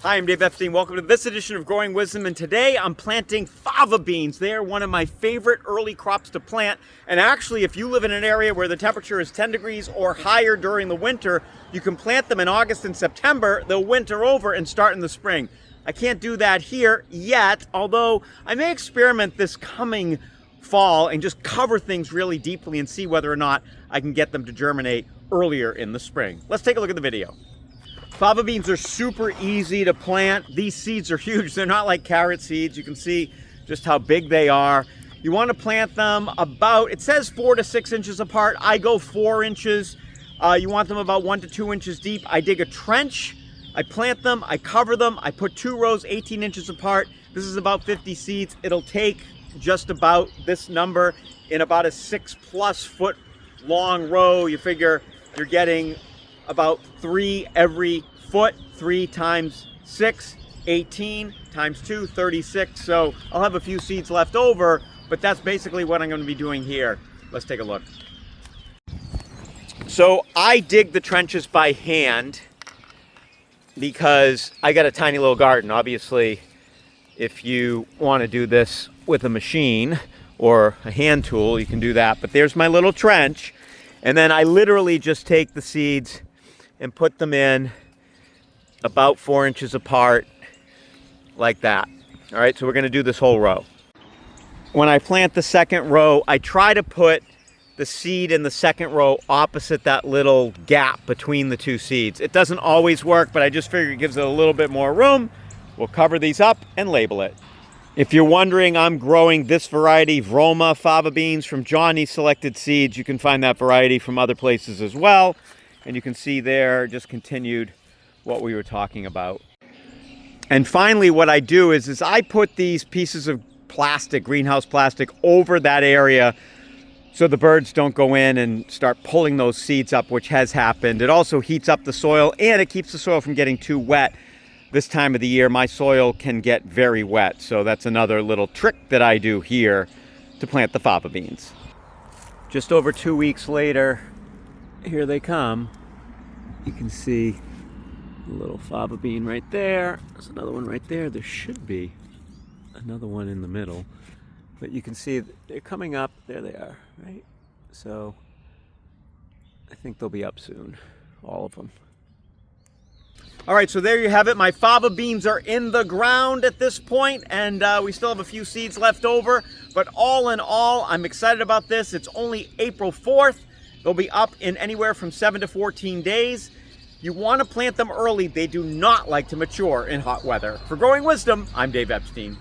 Hi, I'm Dave Epstein. Welcome to this edition of Growing Wisdom, and today I'm planting fava beans. They are one of my favorite early crops to plant, and actually if you live in an area where the temperature is 10 degrees or higher during the winter, you can plant them in August and September. They'll winter over and start in the spring. I can't do that here yet, although I may experiment this coming fall and just cover things really deeply and see whether or not I can get them to germinate earlier in the spring. Let's take a look at the video. Fava beans are super easy to plant. These seeds are huge. They're not like carrot seeds. You can see just how big they are. You want to plant them about, it says 4 to 6 inches apart. I go 4 inches. You want them about 1 to 2 inches deep. I dig a trench. I plant them. I cover them. I put 2 rows 18 inches apart. This is about 50 seeds. It'll take just about this number in about a 6+ foot long row. You figure you're getting about 3 every foot. 3 times 6, 18 times 2, 36. So I'll have a few seeds left over, but that's basically what I'm going to be doing here. Let's take a look. So I dig the trenches by hand because I got a tiny little garden. Obviously, if you want to do this with a machine or a hand tool, you can do that. But there's my little trench. And then I literally just take the seeds and put them in about 4 inches apart like that. All right, so we're going to do this whole row. When I plant the second row, I try to put the seed in the second row opposite that little gap between the two seeds. It doesn't always work, but I just figure it gives it a little bit more room. We'll cover these up and label it. If you're wondering, I'm growing this variety, Roma fava beans from Johnny Selected Seeds. You can find that variety from other places as well. And you can see there, just continued what we were talking about. And finally, what I do is I put these pieces of plastic, greenhouse plastic, over that area so the birds don't go in and start pulling those seeds up, which has happened. It also heats up the soil and it keeps the soil from getting too wet. This time of the year, my soil can get very wet. So that's another little trick that I do here to plant the fava beans. Just over 2 weeks later, here they come. You can see a little fava bean right there. There's another one right there. There should be another one in the middle. But you can see they're coming up. There they are, right? So I think they'll be up soon, all of them. All right, so there you have it. My fava beans are in the ground at this point, and we still have a few seeds left over. But all in all, I'm excited about this. It's only April 4th. They'll be up in anywhere from 7 to 14 days. You want to plant them early. They do not like to mature in hot weather. For Growing Wisdom, I'm Dave Epstein.